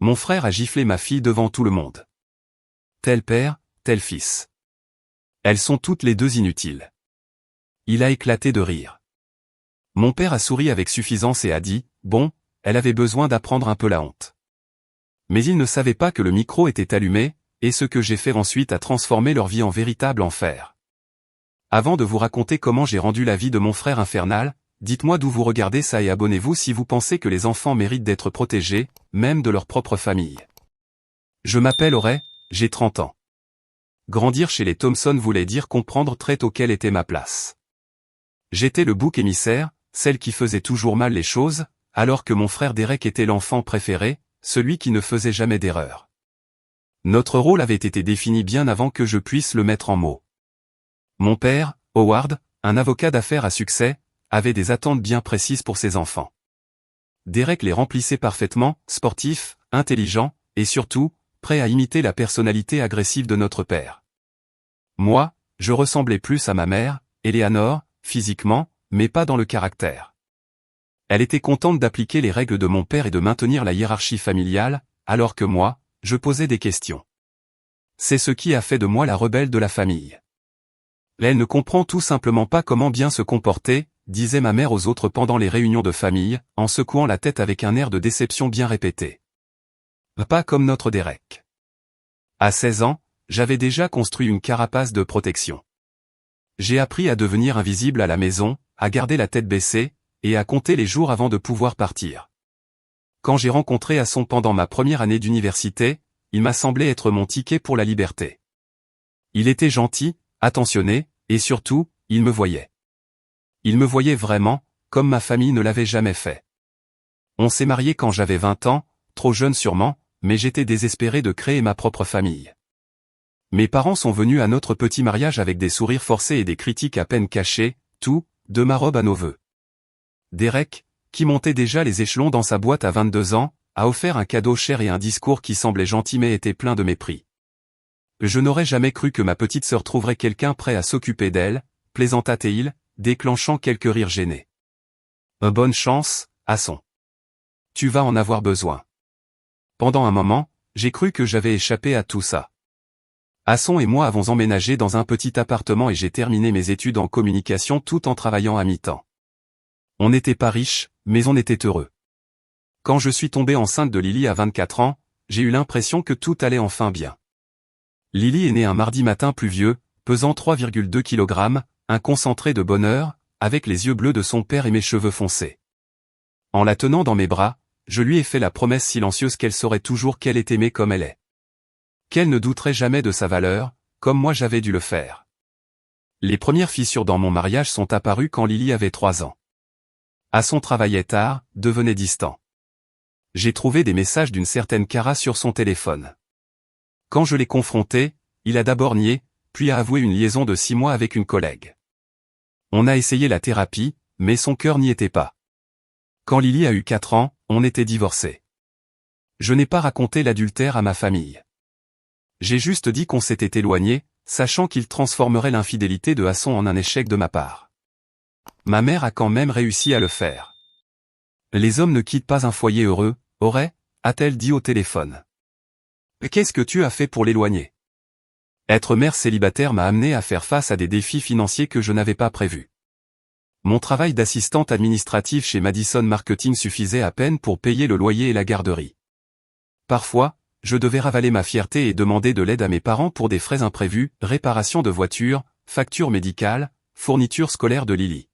Mon frère a giflé ma fille devant tout le monde. Tel père, tel fils. Elles sont toutes les deux inutiles. Il a éclaté de rire. Mon père a souri avec suffisance et a dit, bon, elle avait besoin d'apprendre un peu la honte. Mais il ne savait pas que le micro était allumé, et ce que j'ai fait ensuite a transformé leur vie en véritable enfer. Avant de vous raconter comment j'ai rendu la vie de mon frère infernale, dites-moi d'où vous regardez ça et abonnez-vous si vous pensez que les enfants méritent d'être protégés, même de leur propre famille. Je m'appelle Auré, j'ai 30 ans. Grandir chez les Thompson voulait dire comprendre très tôt quelle était ma place. J'étais le bouc émissaire, celle qui faisait toujours mal les choses, alors que mon frère Derek était l'enfant préféré, celui qui ne faisait jamais d'erreur. Notre rôle avait été défini bien avant que je puisse le mettre en mots. Mon père, Howard, un avocat d'affaires à succès, avait des attentes bien précises pour ses enfants. Derek les remplissait parfaitement, sportif, intelligent, et surtout, prêt à imiter la personnalité agressive de notre père. Moi, je ressemblais plus à ma mère, Eleanor, physiquement, mais pas dans le caractère. Elle était contente d'appliquer les règles de mon père et de maintenir la hiérarchie familiale, alors que moi, je posais des questions. C'est ce qui a fait de moi la rebelle de la famille. Elle ne comprend tout simplement pas comment bien se comporter, disait ma mère aux autres pendant les réunions de famille, en secouant la tête avec un air de déception bien répété. Pas comme notre Derek. À 16 ans, j'avais déjà construit une carapace de protection. J'ai appris à devenir invisible à la maison, à garder la tête baissée, et à compter les jours avant de pouvoir partir. Quand j'ai rencontré Hasson pendant ma première année d'université, il m'a semblé être mon ticket pour la liberté. Il était gentil, attentionné, et surtout, il me voyait. Il me voyait vraiment, comme ma famille ne l'avait jamais fait. On s'est marié quand j'avais 20 ans, trop jeune sûrement, mais j'étais désespéré de créer ma propre famille. Mes parents sont venus à notre petit mariage avec des sourires forcés et des critiques à peine cachées, tout, de ma robe à nos vœux. Derek, qui montait déjà les échelons dans sa boîte à 22 ans, a offert un cadeau cher et un discours qui semblait gentil mais était plein de mépris. Je n'aurais jamais cru que ma petite sœur trouverait quelqu'un prêt à s'occuper d'elle, plaisanta-t-il, déclenchant quelques rires gênés. Bonne chance, Hasson. Tu vas en avoir besoin. Pendant un moment, j'ai cru que j'avais échappé à tout ça. Hasson et moi avons emménagé dans un petit appartement et j'ai terminé mes études en communication tout en travaillant à mi-temps. On n'était pas riches, mais on était heureux. Quand je suis tombé enceinte de Lily à 24 ans, j'ai eu l'impression que tout allait enfin bien. Lily est née un mardi matin pluvieux, pesant 3,2 kg, un concentré de bonheur, avec les yeux bleus de son père et mes cheveux foncés. En la tenant dans mes bras, je lui ai fait la promesse silencieuse qu'elle saurait toujours qu'elle est aimée comme elle est. Qu'elle ne douterait jamais de sa valeur, comme moi j'avais dû le faire. Les premières fissures dans mon mariage sont apparues quand Lily avait 3 ans. Hasson travaillait tard, devenait distant. J'ai trouvé des messages d'une certaine Cara sur son téléphone. Quand je l'ai confronté, il a d'abord nié, puis a avoué une liaison de 6 mois avec une collègue. On a essayé la thérapie, mais son cœur n'y était pas. Quand Lily a eu 4 ans, on était divorcés. Je n'ai pas raconté l'adultère à ma famille. J'ai juste dit qu'on s'était éloigné, sachant qu'il transformerait l'infidélité de Hasson en un échec de ma part. Ma mère a quand même réussi à le faire. Les hommes ne quittent pas un foyer heureux, Auré, a-t-elle dit au téléphone. Qu'est-ce que tu as fait pour l'éloigner? Être mère célibataire m'a amené à faire face à des défis financiers que je n'avais pas prévus. Mon travail d'assistante administrative chez Madison Marketing suffisait à peine pour payer le loyer et la garderie. Parfois, je devais ravaler ma fierté et demander de l'aide à mes parents pour des frais imprévus, réparation de voitures, factures médicales, fournitures scolaires de Lily.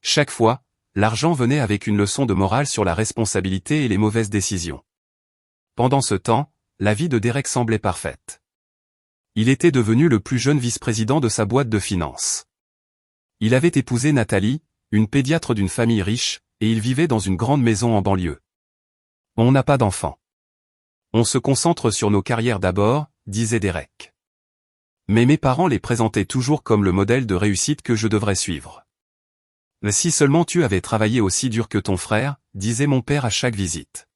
Chaque fois, l'argent venait avec une leçon de morale sur la responsabilité et les mauvaises décisions. Pendant ce temps, la vie de Derek semblait parfaite. Il était devenu le plus jeune vice-président de sa boîte de finances. Il avait épousé Nathalie, une pédiatre d'une famille riche, et il vivait dans une grande maison en banlieue. On n'a pas d'enfants. On se concentre sur nos carrières d'abord, disait Derek. Mais mes parents les présentaient toujours comme le modèle de réussite que je devrais suivre. Si seulement tu avais travaillé aussi dur que ton frère, disait mon père à chaque visite.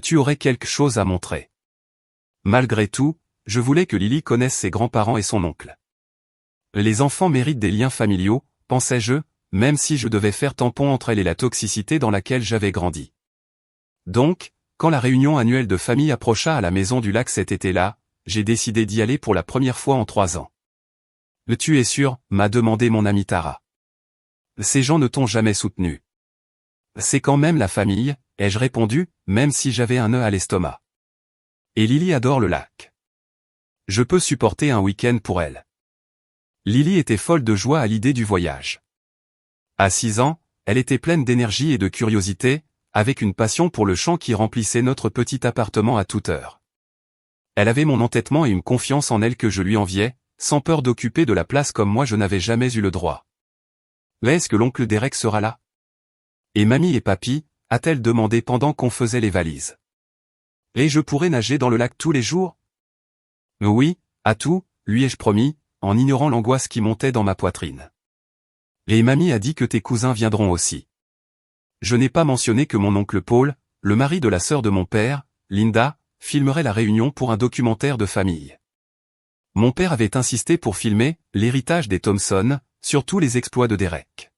Tu aurais quelque chose à montrer. Malgré tout, je voulais que Lily connaisse ses grands-parents et son oncle. Les enfants méritent des liens familiaux, pensais-je, même si je devais faire tampon entre elle et la toxicité dans laquelle j'avais grandi. Donc, quand la réunion annuelle de famille approcha à la maison du lac cet été-là, j'ai décidé d'y aller pour la première fois en 3 ans. « Tu es sûr ?» m'a demandé mon ami Tara. « Ces gens ne t'ont jamais soutenu. »« C'est quand même la famille », ai-je répondu, même si j'avais un nœud à l'estomac. Et Lily adore le lac. Je peux supporter un week-end pour elle. Lily était folle de joie à l'idée du voyage. À 6 ans, elle était pleine d'énergie et de curiosité, avec une passion pour le chant qui remplissait notre petit appartement à toute heure. Elle avait mon entêtement et une confiance en elle que je lui enviais, sans peur d'occuper de la place comme moi je n'avais jamais eu le droit. « Est-ce que l'oncle Derek sera là ? Et mamie et papy ?» a-t-elle demandé pendant qu'on faisait les valises. « Et je pourrais nager dans le lac tous les jours ? » « Oui, à tout, lui ai-je promis, en ignorant l'angoisse qui montait dans ma poitrine. « Et mamie a dit que tes cousins viendront aussi. » Je n'ai pas mentionné que mon oncle Paul, le mari de la sœur de mon père, Linda, filmerait la réunion pour un documentaire de famille. Mon père avait insisté pour filmer l'héritage des Thompson, surtout les exploits de Derek.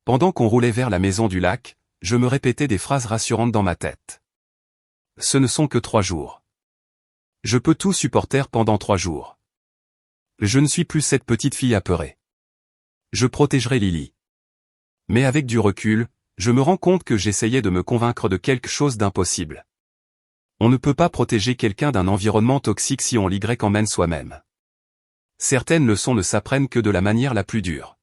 Pendant qu'on roulait vers la maison du lac, je me répétais des phrases rassurantes dans ma tête. Ce ne sont que 3 jours. Je peux tout supporter pendant 3 jours. Je ne suis plus cette petite fille apeurée. Je protégerai Lily. Mais avec du recul, je me rends compte que j'essayais de me convaincre de quelque chose d'impossible. On ne peut pas protéger quelqu'un d'un environnement toxique si on l'y emmène soi-même. Certaines leçons ne s'apprennent que de la manière la plus dure.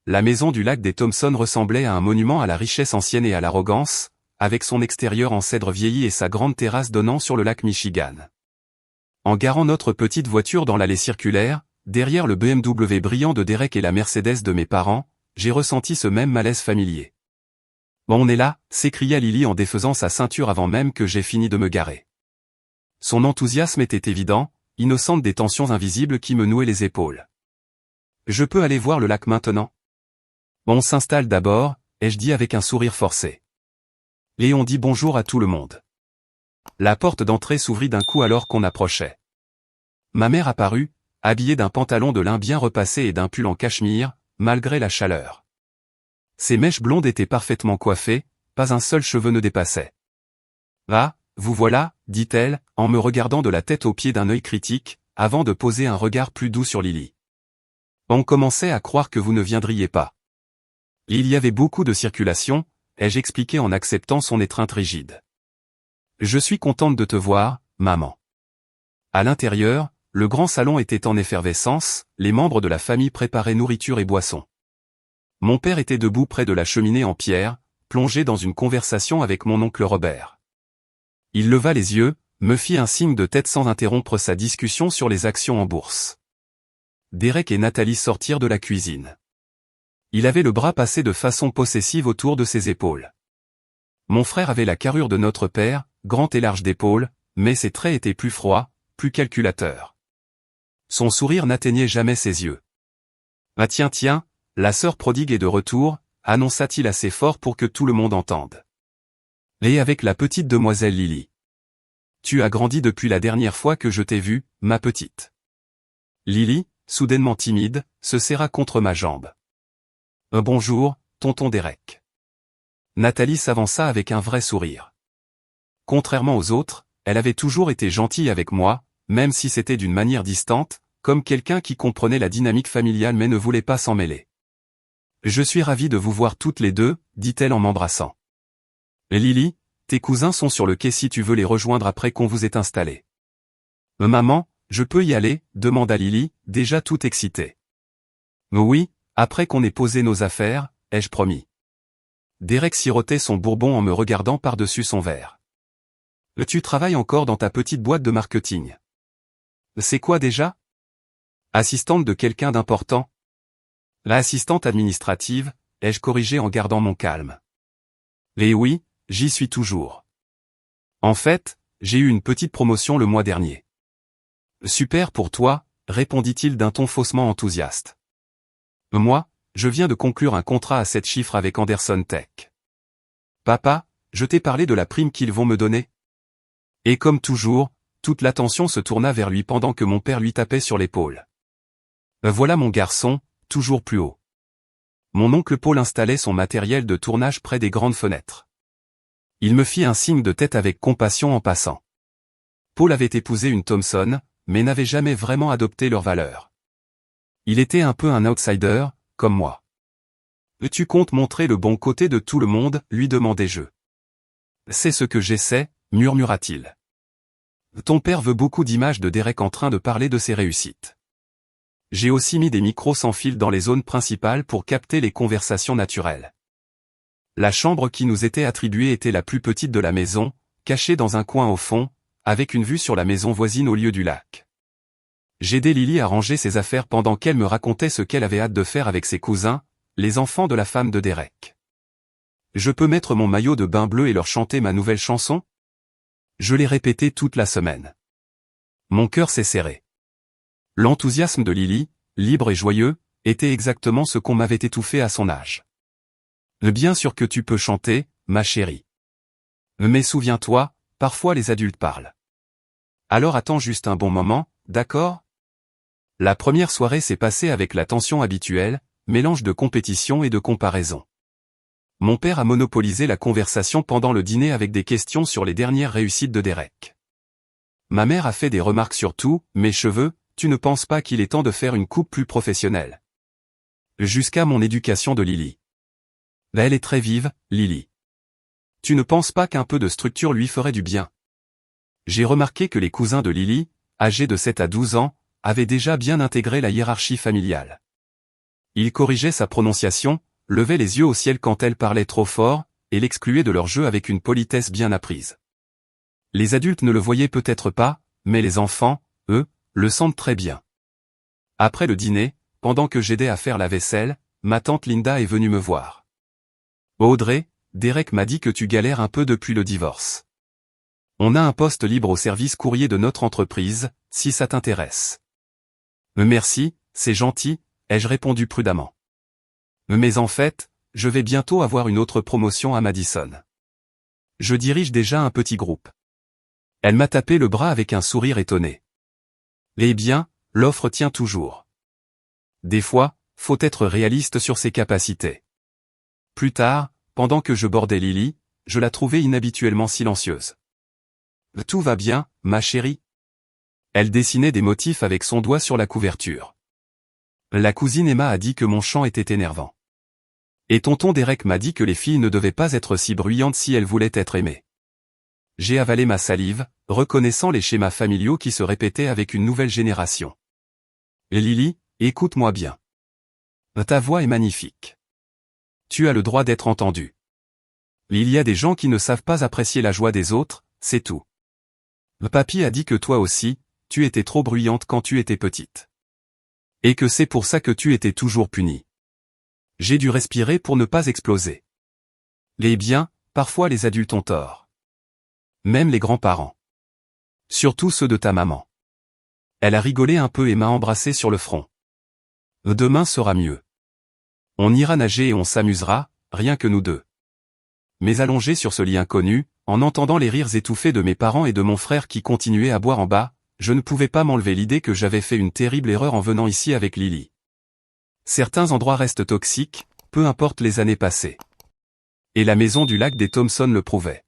La maison du lac des Thompson ressemblait à un monument à la richesse ancienne et à l'arrogance, avec son extérieur en cèdre vieilli et sa grande terrasse donnant sur le lac Michigan. En garant notre petite voiture dans l'allée circulaire, derrière le BMW brillant de Derek et la Mercedes de mes parents, j'ai ressenti ce même malaise familier. « On est là !» s'écria Lily en défaisant sa ceinture avant même que j'aie fini de me garer. Son enthousiasme était évident, innocente des tensions invisibles qui me nouaient les épaules. « Je peux aller voir le lac maintenant ? » On s'installe d'abord, ai-je dit avec un sourire forcé. Et on dit bonjour à tout le monde. La porte d'entrée s'ouvrit d'un coup alors qu'on approchait. Ma mère apparut, habillée d'un pantalon de lin bien repassé et d'un pull en cachemire, malgré la chaleur. Ses mèches blondes étaient parfaitement coiffées, pas un seul cheveu ne dépassait. « Ah, vous voilà », dit-elle, en me regardant de la tête aux pieds d'un œil critique, avant de poser un regard plus doux sur Lily. « On commençait à croire que vous ne viendriez pas. » Il y avait beaucoup de circulation, ai-je expliqué en acceptant son étreinte rigide. « Je suis contente de te voir, maman. » À l'intérieur, le grand salon était en effervescence, les membres de la famille préparaient nourriture et boissons. Mon père était debout près de la cheminée en pierre, plongé dans une conversation avec mon oncle Robert. Il leva les yeux, me fit un signe de tête sans interrompre sa discussion sur les actions en bourse. Derek et Nathalie sortirent de la cuisine. Il avait le bras passé de façon possessive autour de ses épaules. Mon frère avait la carrure de notre père, grand et large d'épaules, mais ses traits étaient plus froids, plus calculateurs. Son sourire n'atteignait jamais ses yeux. « Ah tiens, la sœur prodigue est de retour », annonça-t-il assez fort pour que tout le monde entende. « Et avec la petite demoiselle Lily. Tu as grandi depuis la dernière fois que je t'ai vue, ma petite. » Lily, soudainement timide, se serra contre ma jambe. « Bonjour, tonton Derek. » Nathalie s'avança avec un vrai sourire. Contrairement aux autres, elle avait toujours été gentille avec moi, même si c'était d'une manière distante, comme quelqu'un qui comprenait la dynamique familiale mais ne voulait pas s'en mêler. « Je suis ravie de vous voir toutes les deux, » dit-elle en m'embrassant. « Lily, tes cousins sont sur le quai si tu veux les rejoindre après qu'on vous ait installé. »« Maman, je peux y aller ?» demanda Lily, déjà toute excitée. « Oui, après qu'on ait posé nos affaires, ai-je promis. » Derek sirotait son bourbon en me regardant par-dessus son verre. « Tu travailles encore dans ta petite boîte de marketing. »« C'est quoi déjà ? » ?»« Assistante de quelqu'un d'important. »« L'assistante administrative, » ai-je corrigé en gardant mon calme. « Et oui, j'y suis toujours. En fait, j'ai eu une petite promotion le mois dernier. »« Super pour toi, » répondit-il d'un ton faussement enthousiaste. « Moi, je viens de conclure un contrat à 7 chiffres avec Anderson Tech. »« Papa, je t'ai parlé de la prime qu'ils vont me donner ?» Et comme toujours, toute l'attention se tourna vers lui pendant que mon père lui tapait sur l'épaule. « Voilà mon garçon, toujours plus haut. » Mon oncle Paul installait son matériel de tournage près des grandes fenêtres. Il me fit un signe de tête avec compassion en passant. Paul avait épousé une Thompson, mais n'avait jamais vraiment adopté leurs valeurs. Il était un peu un outsider, comme moi. « Tu comptes montrer le bon côté de tout le monde ?» lui demandai-je. « C'est ce que j'essaie » murmura-t-il. « Ton père veut beaucoup d'images de Derek en train de parler de ses réussites. J'ai aussi mis des micros sans fil dans les zones principales pour capter les conversations naturelles. La chambre qui nous était attribuée était la plus petite de la maison, cachée dans un coin au fond, avec une vue sur la maison voisine au lieu du lac. J'aidais Lily à ranger ses affaires pendant qu'elle me racontait ce qu'elle avait hâte de faire avec ses cousins, les enfants de la femme de Derek. « Je peux mettre mon maillot de bain bleu et leur chanter ma nouvelle chanson ?» Je l'ai répété toute la semaine. Mon cœur s'est serré. L'enthousiasme de Lily, libre et joyeux, était exactement ce qu'on m'avait étouffé à son âge. « Bien sûr que tu peux chanter, ma chérie. Mais souviens-toi, parfois les adultes parlent. Alors attends juste un bon moment, d'accord ?» La première soirée s'est passée avec la tension habituelle, mélange de compétition et de comparaison. Mon père a monopolisé la conversation pendant le dîner avec des questions sur les dernières réussites de Derek. Ma mère a fait des remarques sur tout, mes cheveux, tu ne penses pas qu'il est temps de faire une coupe plus professionnelle? Jusqu'à mon éducation de Lily. Elle est très vive, Lily. Tu ne penses pas qu'un peu de structure lui ferait du bien? J'ai remarqué que les cousins de Lily, âgés de 7 à 12 ans, avaient déjà bien intégré la hiérarchie familiale. Ils corrigeaient sa prononciation, levaient les yeux au ciel quand elle parlait trop fort, et l'excluaient de leur jeu avec une politesse bien apprise. Les adultes ne le voyaient peut-être pas, mais les enfants, eux, le sentent très bien. Après le dîner, pendant que j'aidais à faire la vaisselle, ma tante Linda est venue me voir. « Audrey, Derek m'a dit que tu galères un peu depuis le divorce. On a un poste libre au service courrier de notre entreprise, si ça t'intéresse. » « Merci, c'est gentil », ai-je répondu prudemment. « Mais en fait, je vais bientôt avoir une autre promotion à Madison. Je dirige déjà un petit groupe. » Elle m'a tapé le bras avec un sourire étonné. « Eh bien, l'offre tient toujours. Des fois, faut être réaliste sur ses capacités. » Plus tard, pendant que je bordais Lily, je la trouvais inhabituellement silencieuse. « Tout va bien, ma chérie ?» Elle dessinait des motifs avec son doigt sur la couverture. La cousine Emma a dit que mon chant était énervant. Et tonton Derek m'a dit que les filles ne devaient pas être si bruyantes si elles voulaient être aimées. J'ai avalé ma salive, reconnaissant les schémas familiaux qui se répétaient avec une nouvelle génération. Lily, écoute-moi bien. Ta voix est magnifique. Tu as le droit d'être entendue. Il y a des gens qui ne savent pas apprécier la joie des autres, c'est tout. Papy a dit que toi aussi, tu étais trop bruyante quand tu étais petite. Et que c'est pour ça que tu étais toujours punie. J'ai dû respirer pour ne pas exploser. Eh bien, parfois les adultes ont tort. Même les grands-parents. Surtout ceux de ta maman. Elle a rigolé un peu et m'a embrassé sur le front. Demain sera mieux. On ira nager et on s'amusera, rien que nous deux. Mais allongé sur ce lit inconnu, en entendant les rires étouffés de mes parents et de mon frère qui continuaient à boire en bas, je ne pouvais pas m'enlever l'idée que j'avais fait une terrible erreur en venant ici avec Lily. Certains endroits restent toxiques, peu importe les années passées. Et la maison du lac des Thompson le prouvait.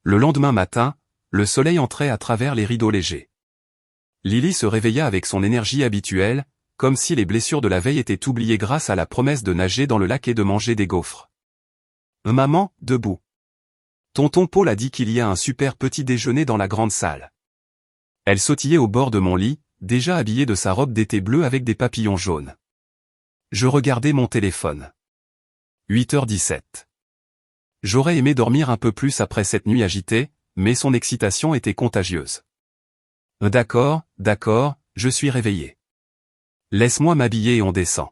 Le lendemain matin, le soleil entrait à travers les rideaux légers. Lily se réveilla avec son énergie habituelle, comme si les blessures de la veille étaient oubliées grâce à la promesse de nager dans le lac et de manger des gaufres. Maman, debout. Tonton Paul a dit qu'il y a un super petit déjeuner dans la grande salle. Elle sautillait au bord de mon lit, déjà habillée de sa robe d'été bleue avec des papillons jaunes. Je regardais mon téléphone. 8h17. J'aurais aimé dormir un peu plus après cette nuit agitée, mais son excitation était contagieuse. D'accord, je suis réveillé. Laisse-moi m'habiller et on descend.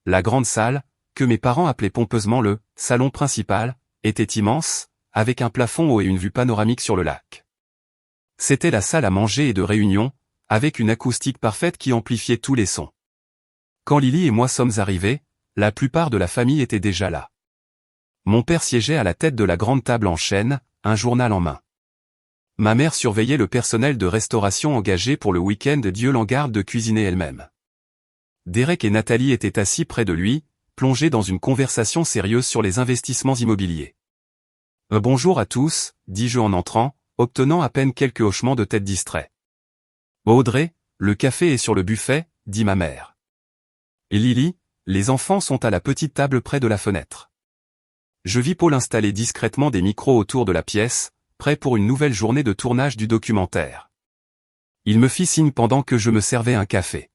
La grande salle, que mes parents appelaient pompeusement le « salon principal », était immense, avec un plafond haut et une vue panoramique sur le lac. C'était la salle à manger et de réunion, avec une acoustique parfaite qui amplifiait tous les sons. Quand Lily et moi sommes arrivés, la plupart de la famille était déjà là. Mon père siégeait à la tête de la grande table en chêne, un journal en main. Ma mère surveillait le personnel de restauration engagé pour le week-end, Dieu l'en garde de cuisiner elle-même. Derek et Nathalie étaient assis près de lui, plongés dans une conversation sérieuse sur les investissements immobiliers. Bonjour à tous, dis-je en entrant, obtenant à peine quelques hochements de tête distraits. Audrey, le café est sur le buffet, dit ma mère. Et Lily, les enfants sont à la petite table près de la fenêtre. Je vis Paul installer discrètement des micros autour de la pièce, prêt pour une nouvelle journée de tournage du documentaire. Il me fit signe pendant que je me servais un café.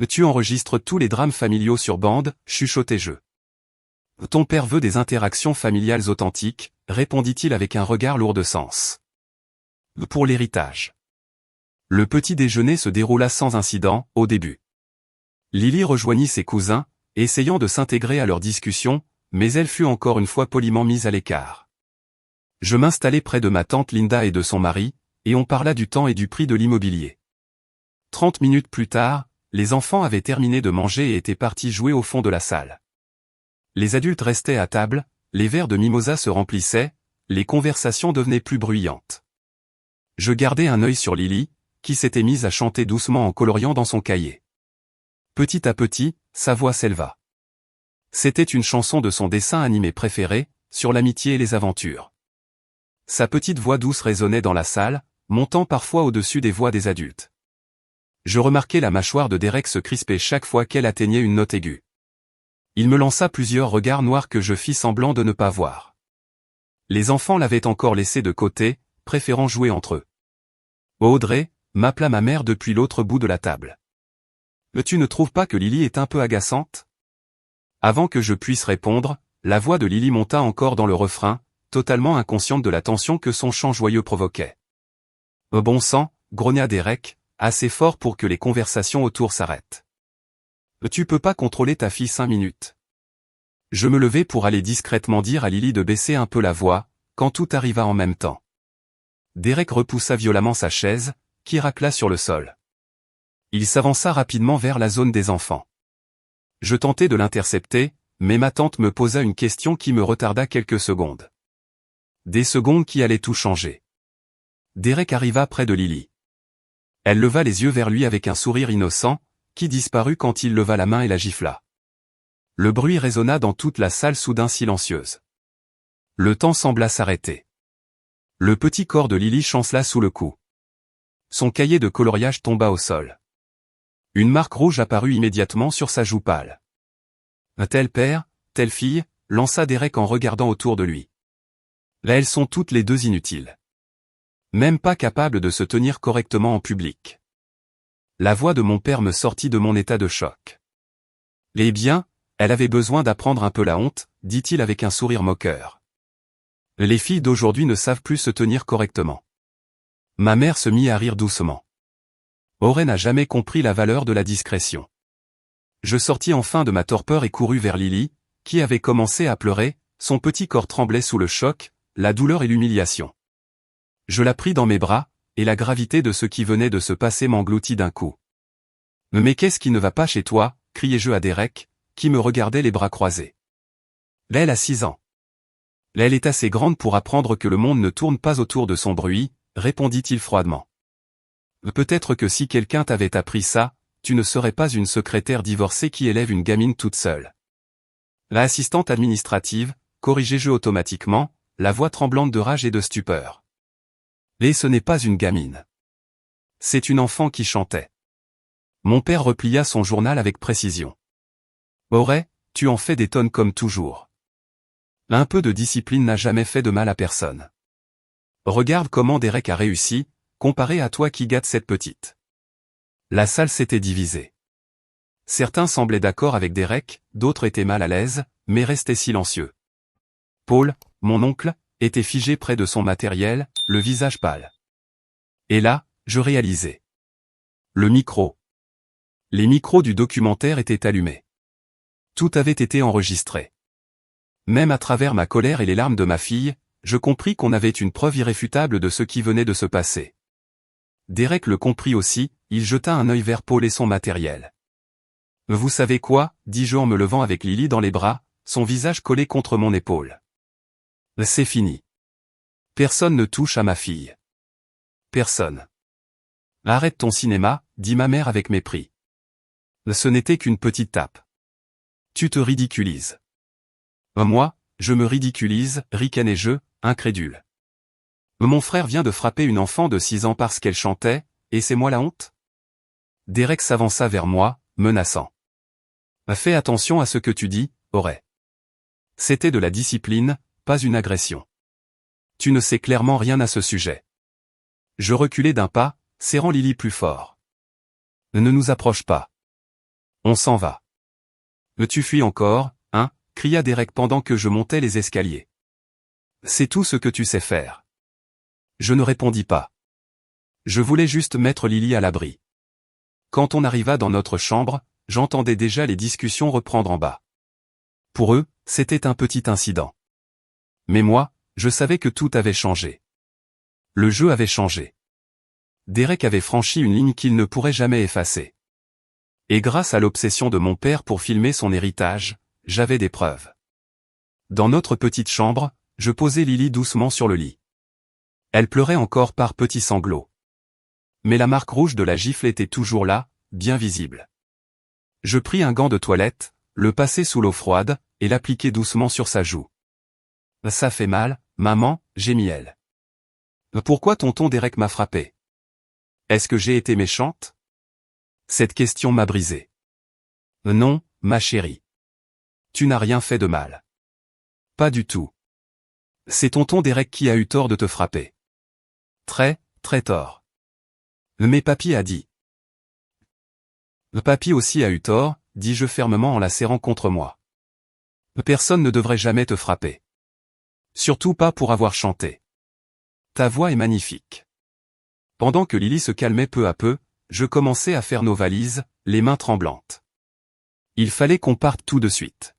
Tu enregistres tous les drames familiaux sur bande, chuchotai-je. Ton père veut des interactions familiales authentiques, répondit-il avec un regard lourd de sens. Pour l'héritage. Le petit déjeuner se déroula sans incident, au début. Lily rejoignit ses cousins, essayant de s'intégrer à leur discussion, mais elle fut encore une fois poliment mise à l'écart. Je m'installai près de ma tante Linda et de son mari, et on parla du temps et du prix de l'immobilier. 30 minutes plus tard, les enfants avaient terminé de manger et étaient partis jouer au fond de la salle. Les adultes restaient à table, les verres de mimosa se remplissaient, les conversations devenaient plus bruyantes. Je gardais un œil sur Lily, qui s'était mise à chanter doucement en coloriant dans son cahier. Petit à petit, sa voix s'éleva. C'était une chanson de son dessin animé préféré, sur l'amitié et les aventures. Sa petite voix douce résonnait dans la salle, montant parfois au-dessus des voix des adultes. Je remarquai la mâchoire de Derek se crisper chaque fois qu'elle atteignait une note aiguë. Il me lança plusieurs regards noirs que je fis semblant de ne pas voir. Les enfants l'avaient encore laissé de côté, préférant jouer entre eux. Audrey, m'appela ma mère depuis l'autre bout de la table. Tu ne trouves pas que Lily est un peu agaçante? Avant que je puisse répondre, la voix de Lily monta encore dans le refrain, totalement inconsciente de la tension que son chant joyeux provoquait. Bon sang, grogna Derek, assez fort pour que les conversations autour s'arrêtent. Tu peux pas contrôler ta fille 5 minutes. Je me levai pour aller discrètement dire à Lily de baisser un peu la voix, quand tout arriva en même temps. Derek repoussa violemment sa chaise, qui racla sur le sol. Il s'avança rapidement vers la zone des enfants. Je tentai de l'intercepter, mais ma tante me posa une question qui me retarda quelques secondes. Des secondes qui allaient tout changer. Derek arriva près de Lily. Elle leva les yeux vers lui avec un sourire innocent, qui disparut quand il leva la main et la gifla. Le bruit résonna dans toute la salle soudain silencieuse. Le temps sembla s'arrêter. Le petit corps de Lily chancela sous le coup. Son cahier de coloriage tomba au sol. Une marque rouge apparut immédiatement sur sa joue pâle. Un tel père, telle fille, lança Derek en regardant autour de lui. Là elles sont toutes les deux inutiles. Même pas capables de se tenir correctement en public. La voix de mon père me sortit de mon état de choc. Eh bien, elle avait besoin d'apprendre un peu la honte, dit-il avec un sourire moqueur. Les filles d'aujourd'hui ne savent plus se tenir correctement. Ma mère se mit à rire doucement. Audrey n'a jamais compris la valeur de la discrétion. Je sortis enfin de ma torpeur et courus vers Lily, qui avait commencé à pleurer, son petit corps tremblait sous le choc, la douleur et l'humiliation. Je la pris dans mes bras, et la gravité de ce qui venait de se passer m'engloutit d'un coup. « Mais qu'est-ce qui ne va pas chez toi » criai-je à Derek, qui me regardait les bras croisés. « Elle a 6 ans. Elle est assez grande pour apprendre que le monde ne tourne pas autour de son bruit, répondit-il froidement. Peut-être que si quelqu'un t'avait appris ça, tu ne serais pas une secrétaire divorcée qui élève une gamine toute seule. L'assistante administrative, corrigeai-je automatiquement, la voix tremblante de rage et de stupeur. Et ce n'est pas une gamine. C'est une enfant qui chantait. Mon père replia son journal avec précision. Audrey, tu en fais des tonnes comme toujours. Un peu de discipline n'a jamais fait de mal à personne. Regarde comment Derek a réussi, comparé à toi qui gâtes cette petite. La salle s'était divisée. Certains semblaient d'accord avec Derek, d'autres étaient mal à l'aise, mais restaient silencieux. Paul, mon oncle, était figé près de son matériel, le visage pâle. Et là, je réalisais. Le micro. Les micros du documentaire étaient allumés. Tout avait été enregistré. Même à travers ma colère et les larmes de ma fille, je compris qu'on avait une preuve irréfutable de ce qui venait de se passer. Derek le comprit aussi, il jeta un œil vers Paul et son matériel. « Vous savez quoi » dis-je en me levant avec Lily dans les bras, son visage collé contre mon épaule. « C'est fini. Personne ne touche à ma fille. Personne. »« Arrête ton cinéma » dit ma mère avec mépris. « Ce n'était qu'une petite tape. Tu te ridiculises. » Moi, je me ridiculise, ricanai-je, incrédule. Mon frère vient de frapper une enfant de 6 ans parce qu'elle chantait, et c'est moi la honte? Derek s'avança vers moi, menaçant. Fais attention à ce que tu dis, Aurey. C'était de la discipline, pas une agression. Tu ne sais clairement rien à ce sujet. Je reculai d'un pas, serrant Lily plus fort. Ne nous approche pas. On s'en va. Tu fuis encore, hein? Cria Derek pendant que je montais les escaliers. C'est tout ce que tu sais faire. Je ne répondis pas. Je voulais juste mettre Lily à l'abri. Quand on arriva dans notre chambre, j'entendais déjà les discussions reprendre en bas. Pour eux, c'était un petit incident. Mais moi, je savais que tout avait changé. Le jeu avait changé. Derek avait franchi une ligne qu'il ne pourrait jamais effacer. Et grâce à l'obsession de mon père pour filmer son héritage, j'avais des preuves. Dans notre petite chambre, je posai Lily doucement sur le lit. Elle pleurait encore par petits sanglots. Mais la marque rouge de la gifle était toujours là, bien visible. Je pris un gant de toilette, le passai sous l'eau froide, et l'appliquai doucement sur sa joue. Ça fait mal, maman, gémit-elle. Pourquoi tonton Derek m'a frappé? Est-ce que j'ai été méchante? Cette question m'a brisé. Non, ma chérie. Tu n'as rien fait de mal. Pas du tout. C'est tonton Derek qui a eu tort de te frapper. Très, très tort. Mais papy a dit. Papy aussi a eu tort, dis-je fermement en la serrant contre moi. Personne ne devrait jamais te frapper. Surtout pas pour avoir chanté. Ta voix est magnifique. Pendant que Lily se calmait peu à peu, je commençais à faire nos valises, les mains tremblantes. Il fallait qu'on parte tout de suite.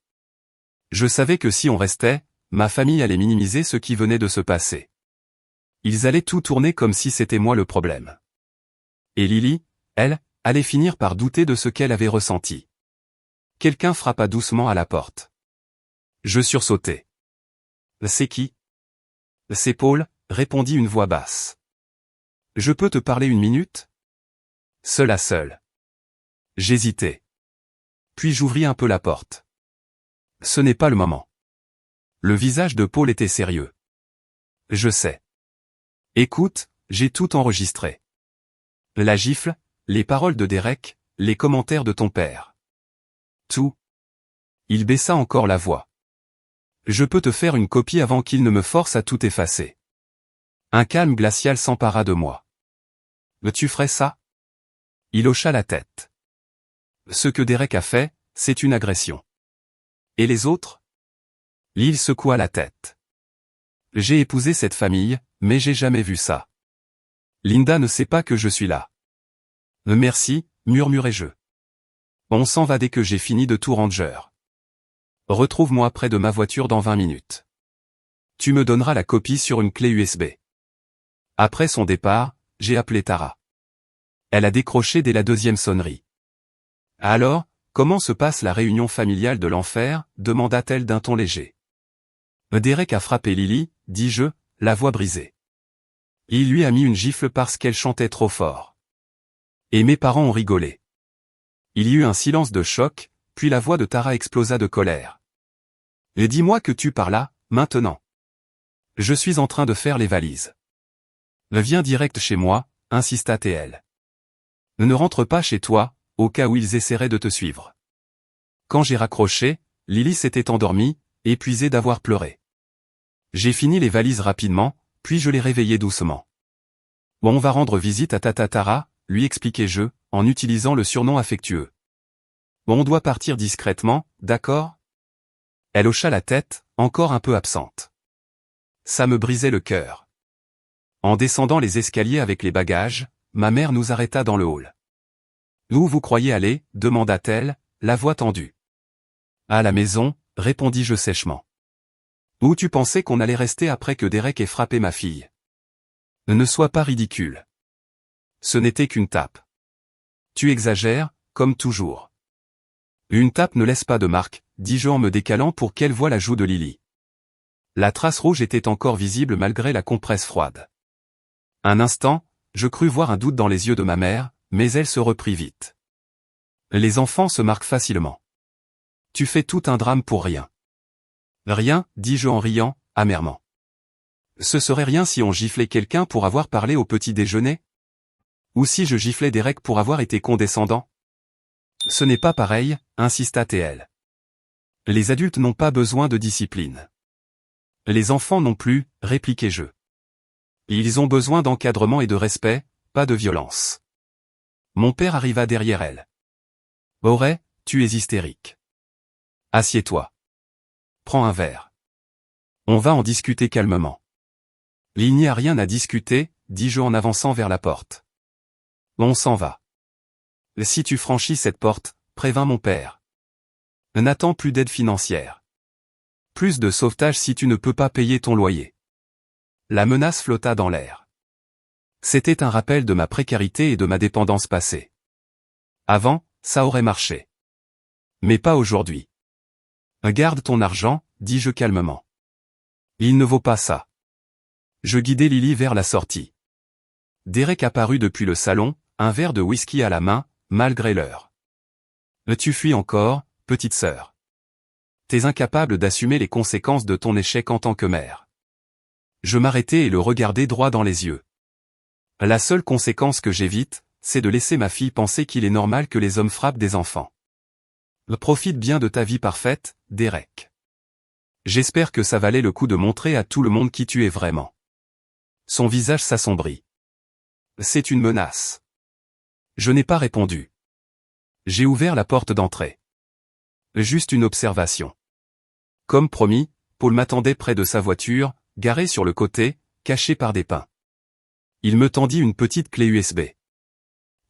Je savais que si on restait, ma famille allait minimiser ce qui venait de se passer. Ils allaient tout tourner comme si c'était moi le problème. Et Lily, elle, allait finir par douter de ce qu'elle avait ressenti. Quelqu'un frappa doucement à la porte. Je sursautai. C'est qui? C'est Paul, répondit une voix basse. Je peux te parler une minute? Seul à seul. J'hésitais. Puis j'ouvris un peu la porte. Ce n'est pas le moment. Le visage de Paul était sérieux. Je sais. Écoute, j'ai tout enregistré. La gifle, les paroles de Derek, les commentaires de ton père. Tout. Il baissa encore la voix. Je peux te faire une copie avant qu'il ne me force à tout effacer. Un calme glacial s'empara de moi. Tu ferais ça? Il hocha la tête. Ce que Derek a fait, c'est une agression. Et les autres? Lily secoua la tête. J'ai épousé cette famille, mais j'ai jamais vu ça. Linda ne sait pas que je suis là. Merci, murmurai-je. On s'en va dès que j'ai fini de tout ranger. Retrouve-moi près de ma voiture dans 20 minutes. Tu me donneras la copie sur une clé USB. Après son départ, j'ai appelé Tara. Elle a décroché dès la deuxième sonnerie. Alors, comment se passe la réunion familiale de l'enfer? Demanda-t-elle d'un ton léger. Derek a frappé Lily, dis-je, la voix brisée. Il lui a mis une gifle parce qu'elle chantait trop fort. Et mes parents ont rigolé. Il y eut un silence de choc, puis la voix de Tara explosa de colère. Et dis-moi que tu pars là, maintenant. Je suis en train de faire les valises. Viens direct chez moi, insista TL. Ne rentre pas chez toi, au cas où ils essaieraient de te suivre. Quand j'ai raccroché, Lily s'était endormie, épuisée d'avoir pleuré. J'ai fini les valises rapidement, puis je les réveillai doucement. On va rendre visite à Tata Tara, lui expliquai-je, en utilisant le surnom affectueux. On doit partir discrètement, d'accord? Elle hocha la tête, encore un peu absente. Ça me brisait le cœur. En descendant les escaliers avec les bagages, ma mère nous arrêta dans le hall. Où vous croyez aller? Demanda-t-elle, la voix tendue. À la maison, répondis-je sèchement. Où tu pensais qu'on allait rester après que Derek ait frappé ma fille? Ne sois pas ridicule. Ce n'était qu'une tape. Tu exagères, comme toujours. Une tape ne laisse pas de marque, dis-je en me décalant pour qu'elle voie la joue de Lily. La trace rouge était encore visible malgré la compresse froide. Un instant, je crus voir un doute dans les yeux de ma mère, mais elle se reprit vite. Les enfants se marquent facilement. Tu fais tout un drame pour rien. Rien, dis-je en riant, amèrement. Ce serait rien si on giflait quelqu'un pour avoir parlé au petit déjeuner? Ou si je giflais Derek pour avoir été condescendant? Ce n'est pas pareil, insista TL. Les adultes n'ont pas besoin de discipline. Les enfants non plus, répliquai-je. Ils ont besoin d'encadrement et de respect, pas de violence. Mon père arriva derrière elle. Aurey, tu es hystérique. Assieds-toi. Prends un verre. On va en discuter calmement. Il n'y a rien à discuter, dis-je en avançant vers la porte. On s'en va. Si tu franchis cette porte, prévins mon père. N'attends plus d'aide financière. Plus de sauvetage si tu ne peux pas payer ton loyer. La menace flotta dans l'air. C'était un rappel de ma précarité et de ma dépendance passée. Avant, ça aurait marché. Mais pas aujourd'hui. Garde ton argent, dis-je calmement. Il ne vaut pas ça. Je guidai Lily vers la sortie. Derek apparut depuis le salon, un verre de whisky à la main, malgré l'heure. Tu fuis encore, petite sœur. T'es incapable d'assumer les conséquences de ton échec en tant que mère. Je m'arrêtai et le regardai droit dans les yeux. La seule conséquence que j'évite, c'est de laisser ma fille penser qu'il est normal que les hommes frappent des enfants. Profite bien de ta vie parfaite, Derek. J'espère que ça valait le coup de montrer à tout le monde qui tu es vraiment. Son visage s'assombrit. C'est une menace. Je n'ai pas répondu. J'ai ouvert la porte d'entrée. Juste une observation. Comme promis, Paul m'attendait près de sa voiture, garée sur le côté, cachée par des pins. Il me tendit une petite clé USB.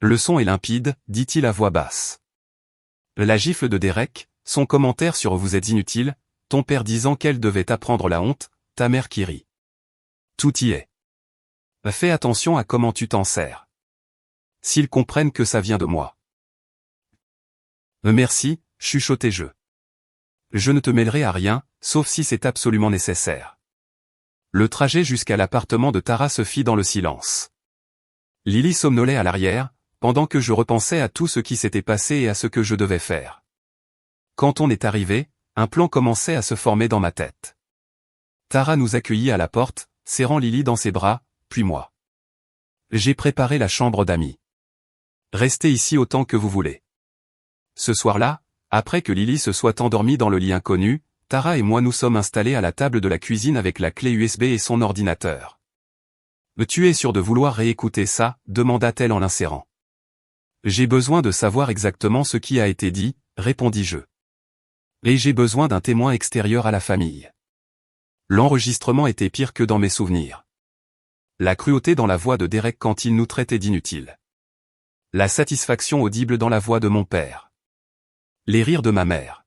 Le son est limpide, dit-il à voix basse. La gifle de Derek, son commentaire sur vous êtes inutile, ton père disant qu'elle devait apprendre la honte, ta mère qui rit. Tout y est. Fais attention à comment tu t'en sers. S'ils comprennent que ça vient de moi. Merci, chuchotai-je. Je ne te mêlerai à rien, sauf si c'est absolument nécessaire. Le trajet jusqu'à l'appartement de Tara se fit dans le silence. Lily somnolait à l'arrière, pendant que je repensais à tout ce qui s'était passé et à ce que je devais faire. Quand on est arrivé, un plan commençait à se former dans ma tête. Tara nous accueillit à la porte, serrant Lily dans ses bras, puis moi. J'ai préparé la chambre d'amis. Restez ici autant que vous voulez. Ce soir-là, après que Lily se soit endormie dans le lit inconnu, Tara et moi nous sommes installés à la table de la cuisine avec la clé USB et son ordinateur. « Tu es sûr de vouloir réécouter ça ?» demanda-t-elle en l'insérant. « J'ai besoin de savoir exactement ce qui a été dit », répondis-je. « Et j'ai besoin d'un témoin extérieur à la famille. » L'enregistrement était pire que dans mes souvenirs. La cruauté dans la voix de Derek quand il nous traitait d'inutiles. La satisfaction audible dans la voix de mon père. Les rires de ma mère.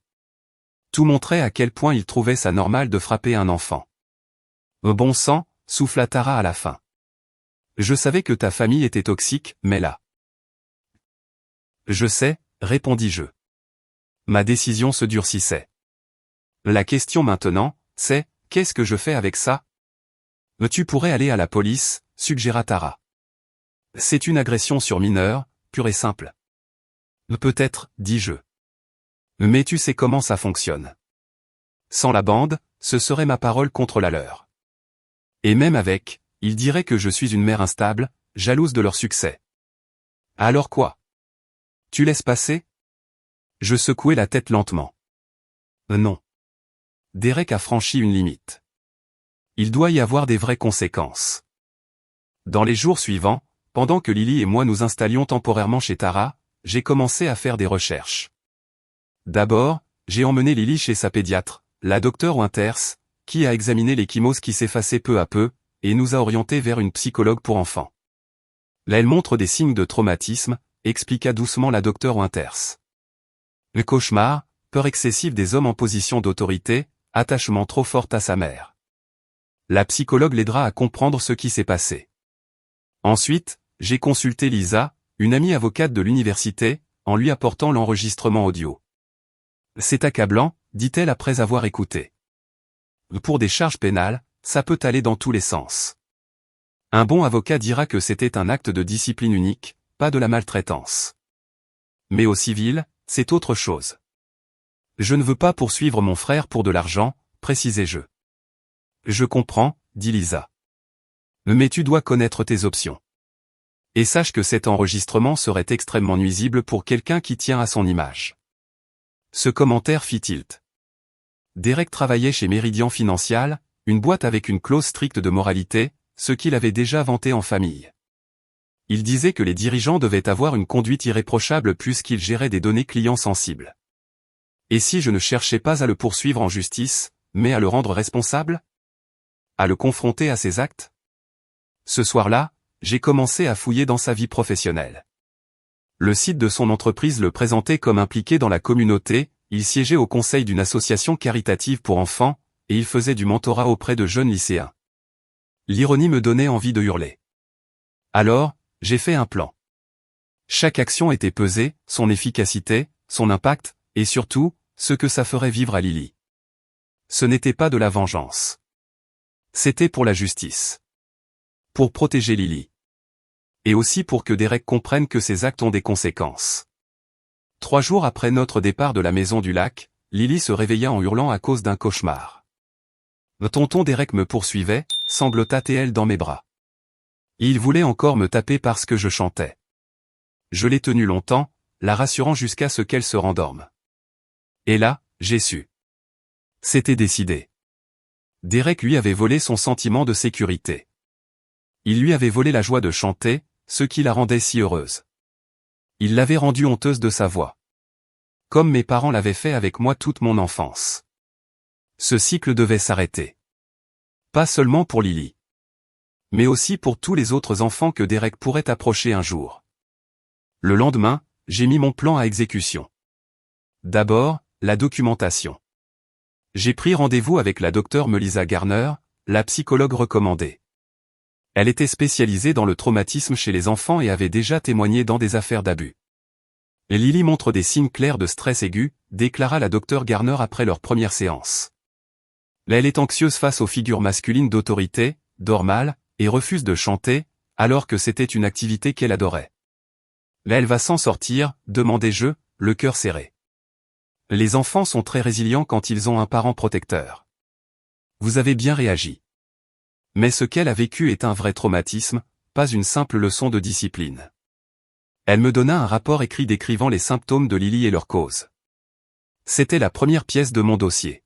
Tout montrait à quel point il trouvait ça normal de frapper un enfant. « Bon sang », souffla Tara à la fin. « Je savais que ta famille était toxique, mais là. » « Je sais », répondis-je. Ma décision se durcissait. La question maintenant, c'est, qu'est-ce que je fais avec ça? Tu pourrais aller à la police, suggéra Tara. C'est une agression sur mineur, pure et simple. Peut-être, dis-je. Mais tu sais comment ça fonctionne. Sans la bande, ce serait ma parole contre la leur. Et même avec, ils diraient que je suis une mère instable, jalouse de leur succès. Alors quoi? Tu laisses passer? Je secouai la tête lentement. Non. Derek a franchi une limite. Il doit y avoir des vraies conséquences. Dans les jours suivants, pendant que Lily et moi nous installions temporairement chez Tara, j'ai commencé à faire des recherches. D'abord, j'ai emmené Lily chez sa pédiatre, la docteure Winters, qui a examiné l'échymose qui s'effaçait peu à peu, et nous a orientés vers une psychologue pour enfants. Là elle montre des signes de traumatisme, expliqua doucement la docteure Winters. Le cauchemar, peur excessive des hommes en position d'autorité, attachement trop fort à sa mère. La psychologue l'aidera à comprendre ce qui s'est passé. Ensuite, j'ai consulté Lisa, une amie avocate de l'université, en lui apportant l'enregistrement audio. C'est accablant, dit-elle après avoir écouté. Pour des charges pénales, ça peut aller dans tous les sens. Un bon avocat dira que c'était un acte de discipline unique, pas de la maltraitance. Mais au civil, c'est autre chose. Je ne veux pas poursuivre mon frère pour de l'argent, précisai-je. Je comprends, dit Lisa. Mais tu dois connaître tes options. Et sache que cet enregistrement serait extrêmement nuisible pour quelqu'un qui tient à son image. Ce commentaire fit tilt. Derek travaillait chez Meridian Financial, une boîte avec une clause stricte de moralité, ce qu'il avait déjà vanté en famille. Il disait que les dirigeants devaient avoir une conduite irréprochable puisqu'ils géraient des données clients sensibles. Et si je ne cherchais pas à le poursuivre en justice, mais à le rendre responsable? À le confronter à ses actes? Ce soir-là, j'ai commencé à fouiller dans sa vie professionnelle. Le site de son entreprise le présentait comme impliqué dans la communauté, il siégeait au conseil d'une association caritative pour enfants, et il faisait du mentorat auprès de jeunes lycéens. L'ironie me donnait envie de hurler. Alors, j'ai fait un plan. Chaque action était pesée, son efficacité, son impact, et surtout, ce que ça ferait vivre à Lily. Ce n'était pas de la vengeance. C'était pour la justice. Pour protéger Lily. Et aussi pour que Derek comprenne que ses actes ont des conséquences. 3 jours après notre départ de la maison du lac, Lily se réveilla en hurlant à cause d'un cauchemar. Tonton Derek me poursuivait, sanglota-t-elle dans mes bras. Il voulait encore me taper parce que je chantais. Je l'ai tenue longtemps, la rassurant jusqu'à ce qu'elle se rendorme. Et là, j'ai su. C'était décidé. Derek lui avait volé son sentiment de sécurité. Il lui avait volé la joie de chanter, ce qui la rendait si heureuse. Il l'avait rendue honteuse de sa voix. Comme mes parents l'avaient fait avec moi toute mon enfance. Ce cycle devait s'arrêter. Pas seulement pour Lily. Mais aussi pour tous les autres enfants que Derek pourrait approcher un jour. Le lendemain, j'ai mis mon plan à exécution. D'abord, la documentation. J'ai pris rendez-vous avec la docteure Melissa Garner, la psychologue recommandée. Elle était spécialisée dans le traumatisme chez les enfants et avait déjà témoigné dans des affaires d'abus. Lily montre des signes clairs de stress aigu, déclara la docteure Garner après leur première séance. Elle est anxieuse face aux figures masculines d'autorité, dort mal, et refuse de chanter, alors que c'était une activité qu'elle adorait. Elle va s'en sortir, demandai-je, le cœur serré. Les enfants sont très résilients quand ils ont un parent protecteur. Vous avez bien réagi. Mais ce qu'elle a vécu est un vrai traumatisme, pas une simple leçon de discipline. Elle me donna un rapport écrit décrivant les symptômes de Lily et leurs causes. C'était la première pièce de mon dossier.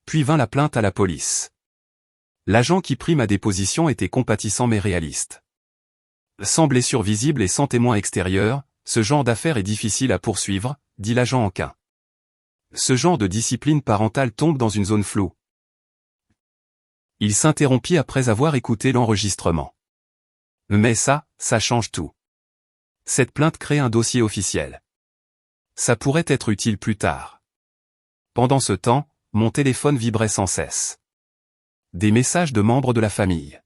Puis vint la plainte à la police. L'agent qui prit ma déposition était compatissant mais réaliste. Sans blessure visible et sans témoin extérieur, ce genre d'affaire est difficile à poursuivre, dit l'agent Anquin. Ce genre de discipline parentale tombe dans une zone floue. Il s'interrompit après avoir écouté l'enregistrement. Mais ça change tout. Cette plainte crée un dossier officiel. Ça pourrait être utile plus tard. Pendant ce temps, mon téléphone vibrait sans cesse. Des messages de membres de la famille.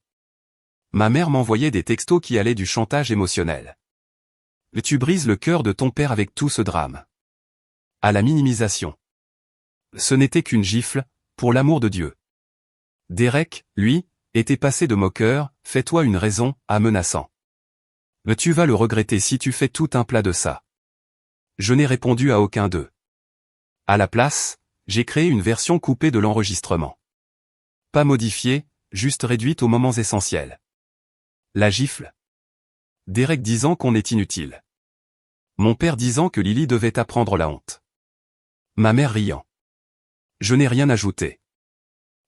Ma mère m'envoyait des textos qui allaient du chantage émotionnel. Tu brises le cœur de ton père avec tout ce drame. À la minimisation. Ce n'était qu'une gifle, pour l'amour de Dieu. Derek, lui, était passé de moqueur, fais-toi une raison, à menaçant. Mais tu vas le regretter si tu fais tout un plat de ça. Je n'ai répondu à aucun d'eux. À la place, j'ai créé une version coupée de l'enregistrement. Pas modifiée, juste réduite aux moments essentiels. La gifle. Derek disant qu'on est inutile. Mon père disant que Lily devait apprendre la honte. Ma mère riant. Je n'ai rien ajouté.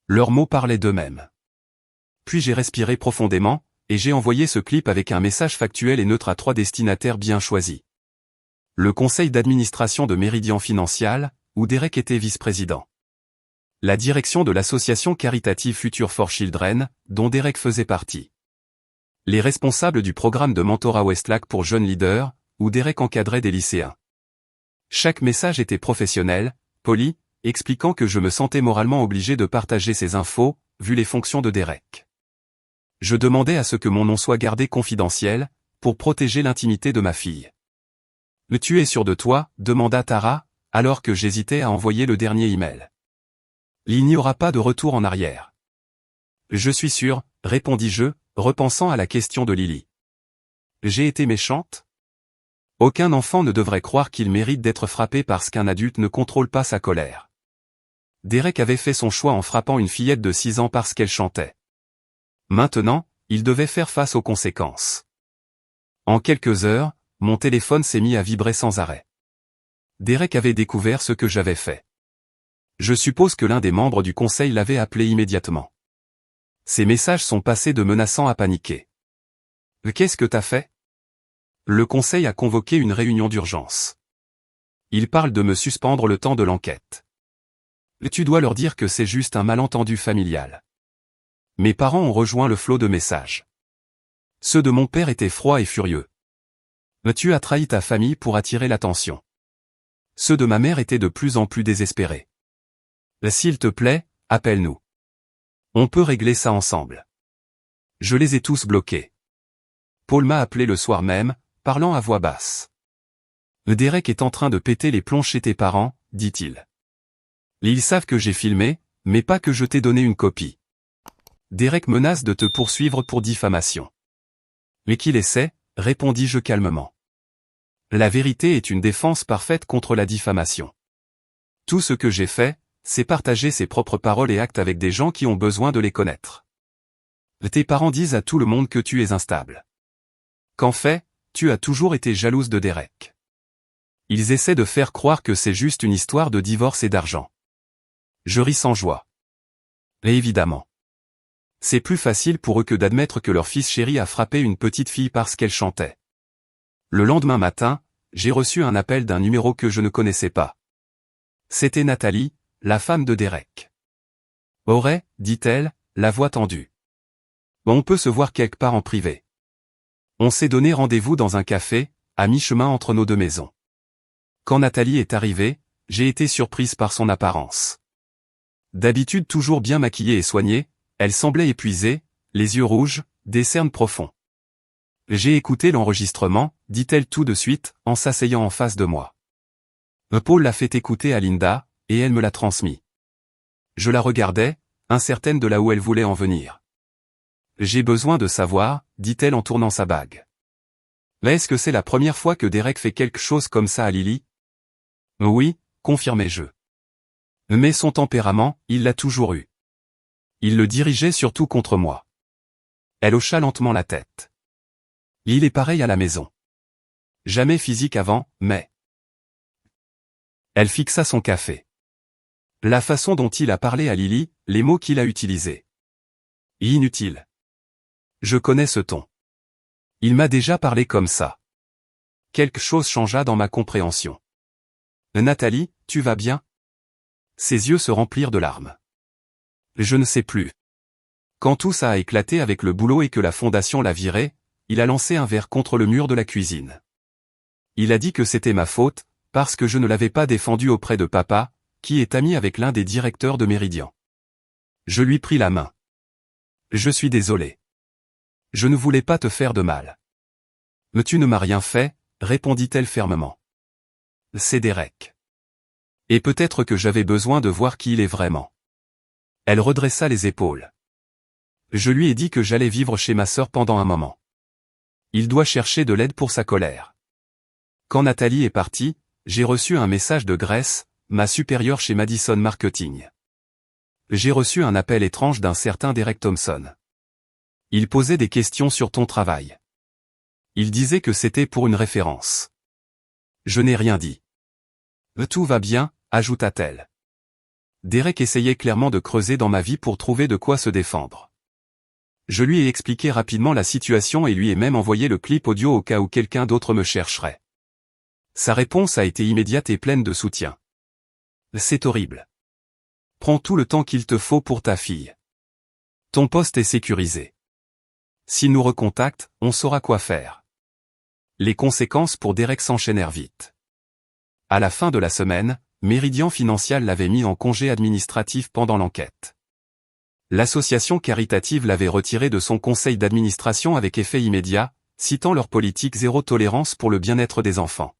Leurs mots parlaient d'eux-mêmes. Puis j'ai respiré profondément, et j'ai envoyé ce clip avec un message factuel et neutre à 3 destinataires bien choisis. Le conseil d'administration de Meridian Financial, où Derek était vice-président. La direction de l'association caritative Future for Children, dont Derek faisait partie. Les responsables du programme de mentorat Westlac pour jeunes leaders, où Derek encadrait des lycéens. Chaque message était professionnel, poli, expliquant que je me sentais moralement obligé de partager ces infos, vu les fonctions de Derek. Je demandais à ce que mon nom soit gardé confidentiel, pour protéger l'intimité de ma fille. « Tu es sûr de toi ?» demanda Tara, alors que j'hésitais à envoyer le dernier email. « Il n'y aura pas de retour en arrière. »« Je suis sûr, » répondis-je, repensant à la question de Lily. « J'ai été méchante ? Aucun enfant ne devrait croire qu'il mérite d'être frappé parce qu'un adulte ne contrôle pas sa colère. Derek avait fait son choix en frappant une fillette de 6 ans parce qu'elle chantait. Maintenant, il devait faire face aux conséquences. En quelques heures, mon téléphone s'est mis à vibrer sans arrêt. Derek avait découvert ce que j'avais fait. Je suppose que l'un des membres du conseil l'avait appelé immédiatement. Ses messages sont passés de menaçants à paniqués. Qu'est-ce que t'as fait? Le conseil a convoqué une réunion d'urgence. Il parle de me suspendre le temps de l'enquête. Tu dois leur dire que c'est juste un malentendu familial. Mes parents ont rejoint le flot de messages. Ceux de mon père étaient froids et furieux. Tu as trahi ta famille pour attirer l'attention. Ceux de ma mère étaient de plus en plus désespérés. S'il te plaît, appelle-nous. On peut régler ça ensemble. Je les ai tous bloqués. Paul m'a appelé le soir même, parlant à voix basse. Derek est en train de péter les plombs chez tes parents, dit-il. Ils savent que j'ai filmé, mais pas que je t'ai donné une copie. Derek menace de te poursuivre pour diffamation. Mais qu'il essaie, répondis-je calmement. La vérité est une défense parfaite contre la diffamation. Tout ce que j'ai fait, c'est partager ses propres paroles et actes avec des gens qui ont besoin de les connaître. Tes parents disent à tout le monde que tu es instable. Qu'en fait, tu as toujours été jalouse de Derek. Ils essaient de faire croire que c'est juste une histoire de divorce et d'argent. Je ris sans joie. Et évidemment. C'est plus facile pour eux que d'admettre que leur fils chéri a frappé une petite fille parce qu'elle chantait. Le lendemain matin, j'ai reçu un appel d'un numéro que je ne connaissais pas. C'était Nathalie, la femme de Derek. Aurait, dit-elle, la voix tendue. On peut se voir quelque part en privé. On s'est donné rendez-vous dans un café, à mi-chemin entre nos deux maisons. Quand Nathalie est arrivée, j'ai été surprise par son apparence. D'habitude toujours bien maquillée et soignée, elle semblait épuisée, les yeux rouges, des cernes profonds. J'ai écouté l'enregistrement, dit-elle tout de suite, en s'asseyant en face de moi. Paul l'a fait écouter à Linda, et elle me l'a transmis. Je la regardais, incertaine de là où elle voulait en venir. J'ai besoin de savoir, dit-elle en tournant sa bague. Est-ce que c'est la première fois que Derek fait quelque chose comme ça à Lily? Oui, confirmai-je. Mais son tempérament, il l'a toujours eu. Il le dirigeait surtout contre moi. Elle hocha lentement la tête. Il est pareil à la maison. Jamais physique avant, mais... Elle fixa son café. La façon dont il a parlé à Lily, les mots qu'il a utilisés. Inutile. Je connais ce ton. Il m'a déjà parlé comme ça. Quelque chose changea dans ma compréhension. Nathalie, tu vas bien? Ses yeux se remplirent de larmes. Je ne sais plus. Quand tout ça a éclaté avec le boulot et que la fondation l'a viré, il a lancé un verre contre le mur de la cuisine. Il a dit que c'était ma faute, parce que je ne l'avais pas défendu auprès de papa, qui est ami avec l'un des directeurs de Méridian. Je lui pris la main. Je suis désolé. Je ne voulais pas te faire de mal. Mais tu ne m'as rien fait, répondit-elle fermement. C'est Derek. Et peut-être que j'avais besoin de voir qui il est vraiment. Elle redressa les épaules. Je lui ai dit que j'allais vivre chez ma sœur pendant un moment. Il doit chercher de l'aide pour sa colère. Quand Nathalie est partie, j'ai reçu un message de Grace, ma supérieure chez Madison Marketing. J'ai reçu un appel étrange d'un certain Derek Thompson. Il posait des questions sur ton travail. Il disait que c'était pour une référence. Je n'ai rien dit. Tout va bien, ajouta-t-elle. Derek essayait clairement de creuser dans ma vie pour trouver de quoi se défendre. Je lui ai expliqué rapidement la situation et lui ai même envoyé le clip audio au cas où quelqu'un d'autre me chercherait. Sa réponse a été immédiate et pleine de soutien. C'est horrible. Prends tout le temps qu'il te faut pour ta fille. Ton poste est sécurisé. S'il nous recontacte, on saura quoi faire. Les conséquences pour Derek s'enchaînèrent vite. À la fin de la semaine, Méridian Financial l'avait mis en congé administratif pendant l'enquête. L'association caritative l'avait retiré de son conseil d'administration avec effet immédiat, citant leur politique zéro tolérance pour le bien-être des enfants.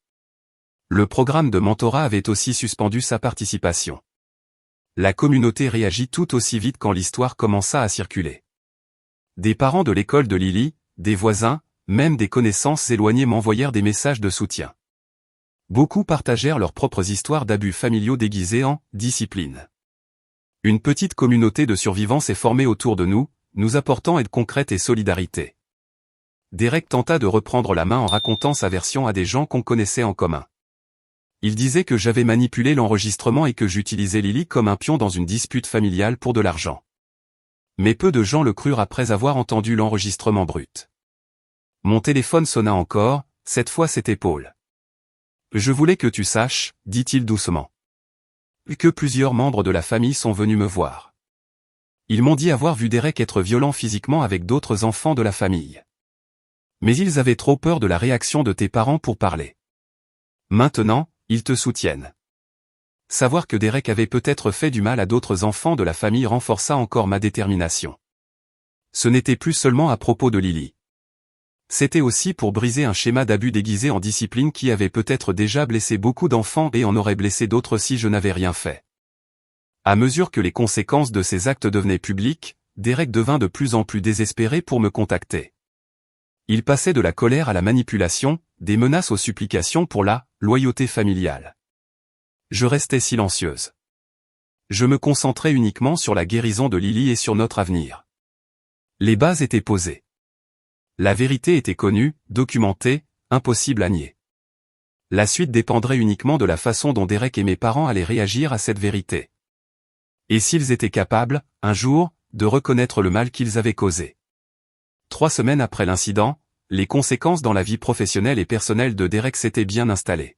Le programme de mentorat avait aussi suspendu sa participation. La communauté réagit tout aussi vite quand l'histoire commença à circuler. Des parents de l'école de Lily, des voisins, même des connaissances éloignées m'envoyèrent des messages de soutien. Beaucoup partagèrent leurs propres histoires d'abus familiaux déguisés en « discipline ». Une petite communauté de survivants s'est formée autour de nous, nous apportant aide concrète et solidarité. Derek tenta de reprendre la main en racontant sa version à des gens qu'on connaissait en commun. Il disait que j'avais manipulé l'enregistrement et que j'utilisais Lily comme un pion dans une dispute familiale pour de l'argent. Mais peu de gens le crurent après avoir entendu l'enregistrement brut. Mon téléphone sonna encore, cette fois c'était Paul. Je voulais que tu saches, dit-il doucement, que plusieurs membres de la famille sont venus me voir. Ils m'ont dit avoir vu Derek être violent physiquement avec d'autres enfants de la famille. Mais ils avaient trop peur de la réaction de tes parents pour parler. Maintenant, ils te soutiennent. Savoir que Derek avait peut-être fait du mal à d'autres enfants de la famille renforça encore ma détermination. Ce n'était plus seulement à propos de Lily. C'était aussi pour briser un schéma d'abus déguisé en discipline qui avait peut-être déjà blessé beaucoup d'enfants et en aurait blessé d'autres si je n'avais rien fait. À mesure que les conséquences de ces actes devenaient publiques, Derek devint de plus en plus désespéré pour me contacter. Il passait de la colère à la manipulation, des menaces aux supplications pour la loyauté familiale. Je restais silencieuse. Je me concentrais uniquement sur la guérison de Lily et sur notre avenir. Les bases étaient posées. La vérité était connue, documentée, impossible à nier. La suite dépendrait uniquement de la façon dont Derek et mes parents allaient réagir à cette vérité. Et s'ils étaient capables, un jour, de reconnaître le mal qu'ils avaient causé. 3 semaines après l'incident, les conséquences dans la vie professionnelle et personnelle de Derek s'étaient bien installées.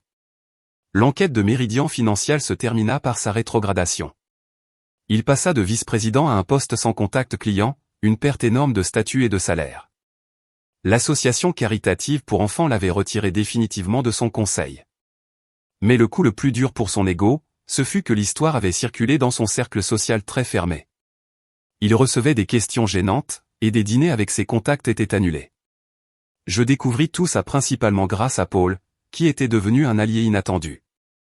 L'enquête de Meridian Financial se termina par sa rétrogradation. Il passa de vice-président à un poste sans contact client, une perte énorme de statut et de salaire. L'association caritative pour enfants l'avait retiré définitivement de son conseil. Mais le coup le plus dur pour son ego, ce fut que l'histoire avait circulé dans son cercle social très fermé. Il recevait des questions gênantes, et des dîners avec ses contacts étaient annulés. Je découvris tout ça principalement grâce à Paul, qui était devenu un allié inattendu.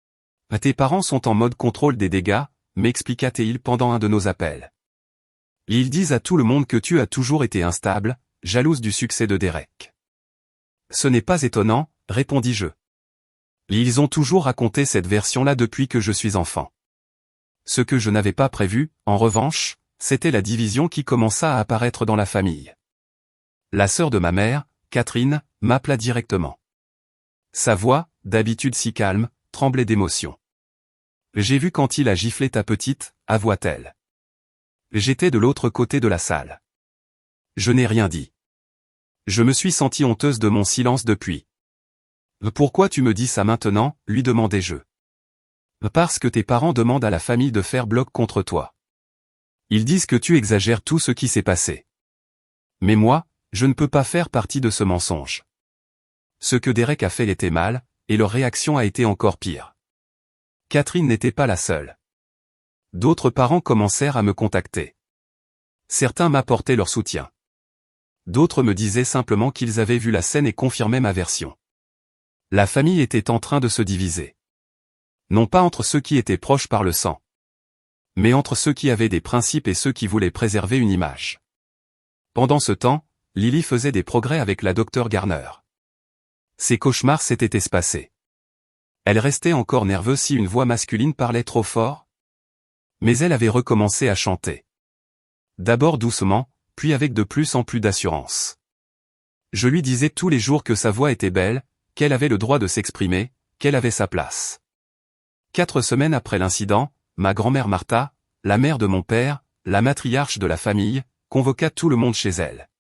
« Tes parents sont en mode contrôle des dégâts », m'expliqua-t-il pendant un de nos appels. Ils disent à tout le monde que tu as toujours été instable, jalouse du succès de Derek. Ce n'est pas étonnant, répondis-je. Ils ont toujours raconté cette version-là depuis que je suis enfant. Ce que je n'avais pas prévu, en revanche, c'était la division qui commença à apparaître dans la famille. La sœur de ma mère, Catherine, m'appela directement. Sa voix, d'habitude si calme, tremblait d'émotion. « J'ai vu quand il a giflé ta petite », avoua-t-elle. J'étais de l'autre côté de la salle. Je n'ai rien dit. Je me suis sentie honteuse de mon silence depuis. « Pourquoi tu me dis ça maintenant ?» lui demandai-je. « Parce que tes parents demandent à la famille de faire bloc contre toi. Ils disent que tu exagères tout ce qui s'est passé. Mais moi, je ne peux pas faire partie de ce mensonge. Ce que Derek a fait était mal, et leur réaction a été encore pire. » Catherine n'était pas la seule. D'autres parents commencèrent à me contacter. Certains m'apportaient leur soutien. D'autres me disaient simplement qu'ils avaient vu la scène et confirmaient ma version. La famille était en train de se diviser. Non pas entre ceux qui étaient proches par le sang, mais entre ceux qui avaient des principes et ceux qui voulaient préserver une image. Pendant ce temps, Lily faisait des progrès avec la Dr Garner. Ses cauchemars s'étaient espacés. Elle restait encore nerveuse si une voix masculine parlait trop fort. Mais elle avait recommencé à chanter. D'abord doucement, puis avec de plus en plus d'assurance. Je lui disais tous les jours que sa voix était belle, qu'elle avait le droit de s'exprimer, qu'elle avait sa place. 4 semaines après l'incident, ma grand-mère Martha, la mère de mon père, la matriarche de la famille, convoqua tout le monde chez elle.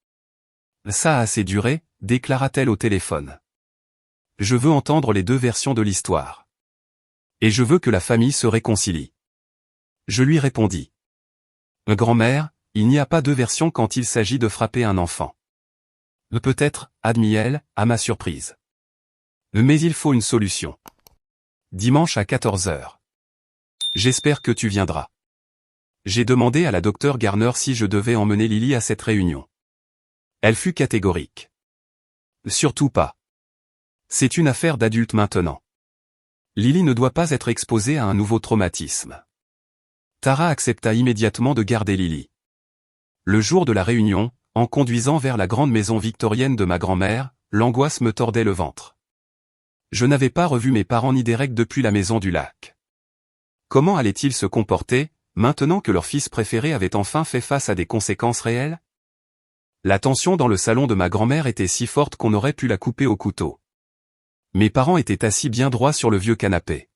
« Ça a assez duré », déclara-t-elle au téléphone. « Je veux entendre les 2 versions de l'histoire. Et je veux que la famille se réconcilie. » Je lui répondis. « Grand-mère, il n'y a pas 2 versions quand il s'agit de frapper un enfant. » Peut-être, admit-elle, à ma surprise. Mais il faut une solution. Dimanche à 14h. J'espère que tu viendras. J'ai demandé à la Dr Garner si je devais emmener Lily à cette réunion. Elle fut catégorique. Surtout pas. C'est une affaire d'adulte maintenant. Lily ne doit pas être exposée à un nouveau traumatisme. Tara accepta immédiatement de garder Lily. Le jour de la réunion, en conduisant vers la grande maison victorienne de ma grand-mère, l'angoisse me tordait le ventre. Je n'avais pas revu mes parents ni Derek depuis la maison du lac. Comment allaient-ils se comporter, maintenant que leur fils préféré avait enfin fait face à des conséquences réelles ? La tension dans le salon de ma grand-mère était si forte qu'on aurait pu la couper au couteau. Mes parents étaient assis bien droits sur le vieux canapé.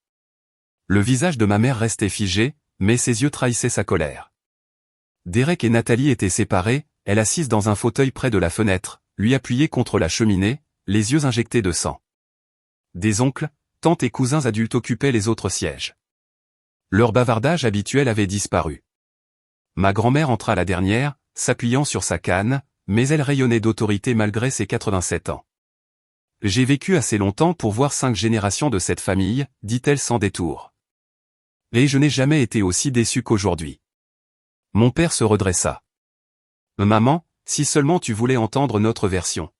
Le visage de ma mère restait figé, mais ses yeux trahissaient sa colère. Derek et Nathalie étaient séparés, elle assise dans un fauteuil près de la fenêtre, lui appuyé contre la cheminée, les yeux injectés de sang. Des oncles, tantes et cousins adultes occupaient les autres sièges. Leur bavardage habituel avait disparu. Ma grand-mère entra la dernière, s'appuyant sur sa canne, mais elle rayonnait d'autorité malgré ses 87 ans. « J'ai vécu assez longtemps pour voir 5 générations de cette famille, dit-elle sans détour. Et je n'ai jamais été aussi déçu qu'aujourd'hui. » Mon père se redressa. « Maman, si seulement tu voulais entendre notre version. »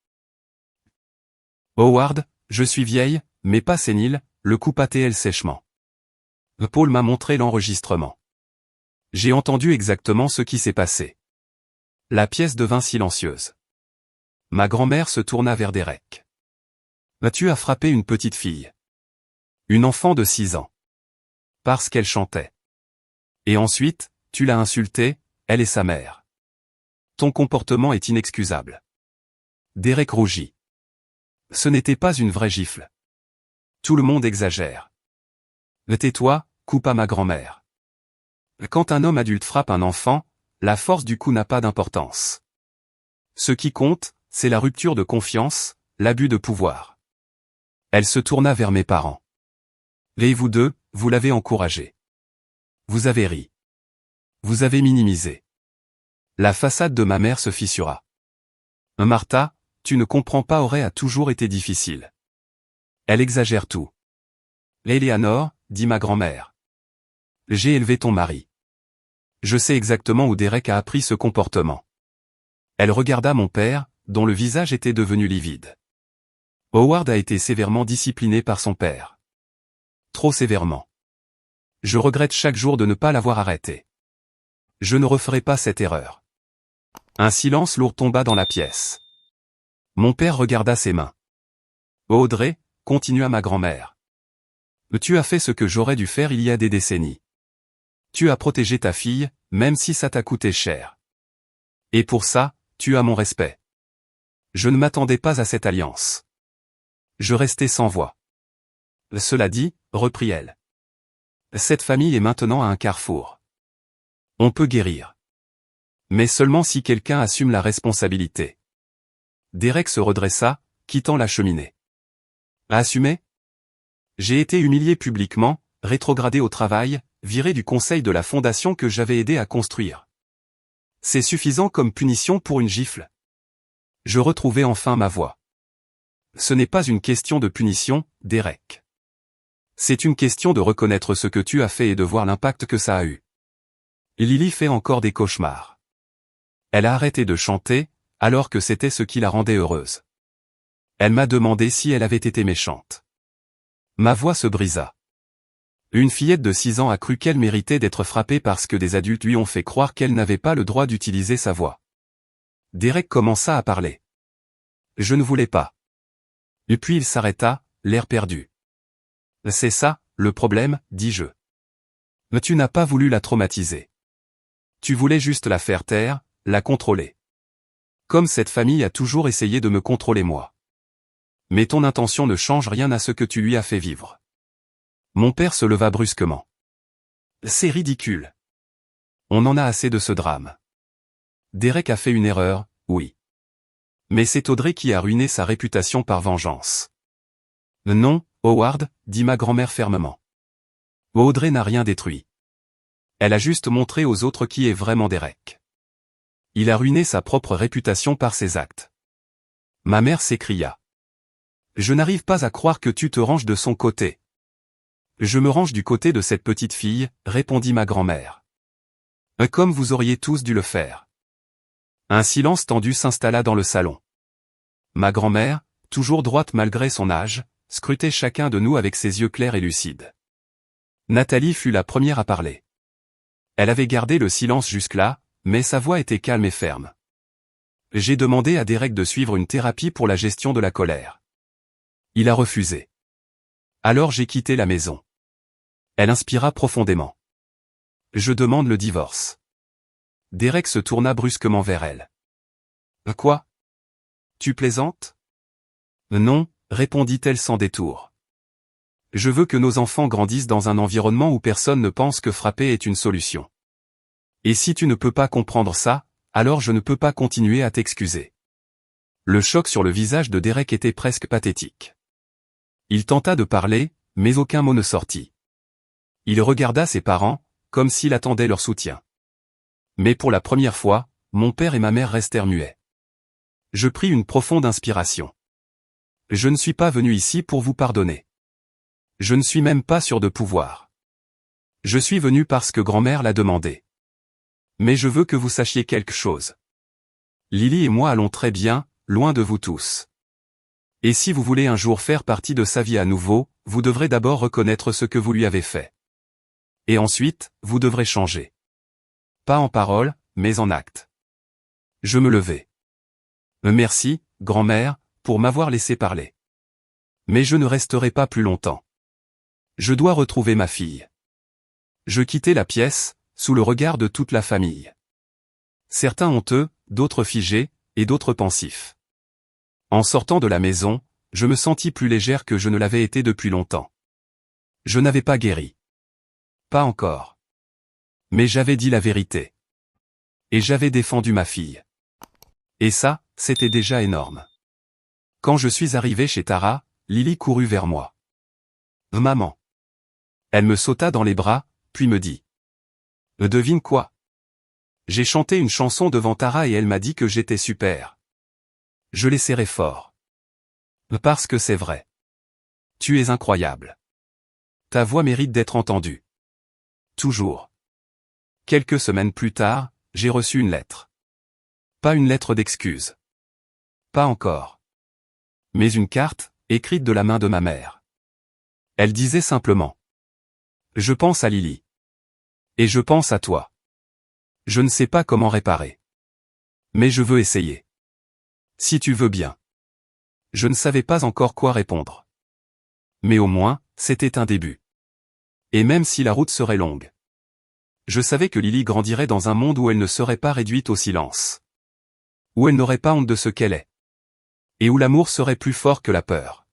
Howard, je suis vieille, mais pas sénile, le coupa-t-elle sèchement. Paul m'a montré l'enregistrement. J'ai entendu exactement ce qui s'est passé. La pièce devint silencieuse. Ma grand-mère se tourna vers Derek. Tu as frappé une petite fille. Une enfant de 6 ans. Parce qu'elle chantait. Et ensuite, tu l'as insultée, elle et sa mère. Ton comportement est inexcusable. Derek rougit. Ce n'était pas une vraie gifle. Tout le monde exagère. Tais-toi, coupa ma grand-mère. Quand un homme adulte frappe un enfant, la force du coup n'a pas d'importance. Ce qui compte, c'est la rupture de confiance, l'abus de pouvoir. Elle se tourna vers mes parents. Et vous deux, vous l'avez encouragé. Vous avez ri. Vous avez minimisé. La façade de ma mère se fissura. Martha, tu ne comprends pas, aurait a toujours été difficile. Elle exagère tout. Éléanore, dit ma grand-mère. J'ai élevé ton mari. Je sais exactement où Derek a appris ce comportement. Elle regarda mon père, dont le visage était devenu livide. Howard a été sévèrement discipliné par son père. Trop sévèrement. Je regrette chaque jour de ne pas l'avoir arrêté. Je ne referai pas cette erreur. Un silence lourd tomba dans la pièce. Mon père regarda ses mains. Audrey, continua ma grand-mère. Tu as fait ce que j'aurais dû faire il y a des décennies. Tu as protégé ta fille, même si ça t'a coûté cher. Et pour ça, tu as mon respect. Je ne m'attendais pas à cette alliance. Je restai sans voix. Cela dit, reprit-elle. Cette famille est maintenant à un carrefour. On peut guérir. Mais seulement si quelqu'un assume la responsabilité. Derek se redressa, quittant la cheminée. Assumer ? J'ai été humilié publiquement, rétrogradé au travail, viré du conseil de la fondation que j'avais aidé à construire. C'est suffisant comme punition pour une gifle. Je retrouvai enfin ma voix. Ce n'est pas une question de punition, Derek. C'est une question de reconnaître ce que tu as fait et de voir l'impact que ça a eu. Lily fait encore des cauchemars. Elle a arrêté de chanter, alors que c'était ce qui la rendait heureuse. Elle m'a demandé si elle avait été méchante. Ma voix se brisa. Une fillette de 6 ans a cru qu'elle méritait d'être frappée parce que des adultes lui ont fait croire qu'elle n'avait pas le droit d'utiliser sa voix. Derek commença à parler. Je ne voulais pas. Et puis il s'arrêta, l'air perdu. C'est ça, le problème, dis-je. Mais tu n'as pas voulu la traumatiser. Tu voulais juste la faire taire, la contrôler. Comme cette famille a toujours essayé de me contrôler moi. Mais ton intention ne change rien à ce que tu lui as fait vivre. Mon père se leva brusquement. C'est ridicule. On en a assez de ce drame. Derek a fait une erreur, oui. Mais c'est Audrey qui a ruiné sa réputation par vengeance. Non, Howard, dit ma grand-mère fermement. Audrey n'a rien détruit. Elle a juste montré aux autres qui est vraiment Derek. Il a ruiné sa propre réputation par ses actes. Ma mère s'écria. Je n'arrive pas à croire que tu te ranges de son côté. Je me range du côté de cette petite fille, répondit ma grand-mère. Comme vous auriez tous dû le faire. Un silence tendu s'installa dans le salon. Ma grand-mère, toujours droite malgré son âge, scrutait chacun de nous avec ses yeux clairs et lucides. Nathalie fut la première à parler. Elle avait gardé le silence jusque-là, mais sa voix était calme et ferme. J'ai demandé à Derek de suivre une thérapie pour la gestion de la colère. Il a refusé. Alors j'ai quitté la maison. Elle inspira profondément. Je demande le divorce. Derek se tourna brusquement vers elle. Quoi? Tu plaisantes? Non, répondit-elle sans détour. Je veux que nos enfants grandissent dans un environnement où personne ne pense que frapper est une solution. Et si tu ne peux pas comprendre ça, alors je ne peux pas continuer à t'excuser. Le choc sur le visage de Derek était presque pathétique. Il tenta de parler, mais aucun mot ne sortit. Il regarda ses parents, comme s'il attendait leur soutien. Mais pour la première fois, mon père et ma mère restèrent muets. Je pris une profonde inspiration. Je ne suis pas venu ici pour vous pardonner. Je ne suis même pas sûr de pouvoir. Je suis venu parce que grand-mère l'a demandé. Mais je veux que vous sachiez quelque chose. Lily et moi allons très bien, loin de vous tous. Et si vous voulez un jour faire partie de sa vie à nouveau, vous devrez d'abord reconnaître ce que vous lui avez fait. Et ensuite, vous devrez changer. Pas en parole, mais en acte. Je me levai. Merci, grand-mère, pour m'avoir laissé parler. Mais je ne resterai pas plus longtemps. Je dois retrouver ma fille. Je quittai la pièce, sous le regard de toute la famille. Certains honteux, d'autres figés, et d'autres pensifs. En sortant de la maison, je me sentis plus légère que je ne l'avais été depuis longtemps. Je n'avais pas guéri. Pas encore. Mais j'avais dit la vérité. Et j'avais défendu ma fille. Et ça, c'était déjà énorme. Quand je suis arrivé chez Tara, Lily courut vers moi. Maman. Elle me sauta dans les bras, puis me dit. Devine quoi? J'ai chanté une chanson devant Tara et elle m'a dit que j'étais super. Je l'ai serré fort. Parce que c'est vrai. Tu es incroyable. Ta voix mérite d'être entendue. Toujours. Quelques semaines plus tard, j'ai reçu une lettre. Pas une lettre d'excuse. Pas encore. Mais une carte, écrite de la main de ma mère. Elle disait simplement. Je pense à Lily. Et je pense à toi. Je ne sais pas comment réparer. Mais je veux essayer. Si tu veux bien. Je ne savais pas encore quoi répondre. Mais au moins, c'était un début. Et même si la route serait longue. Je savais que Lily grandirait dans un monde où elle ne serait pas réduite au silence. Où elle n'aurait pas honte de ce qu'elle est. Et où l'amour serait plus fort que la peur.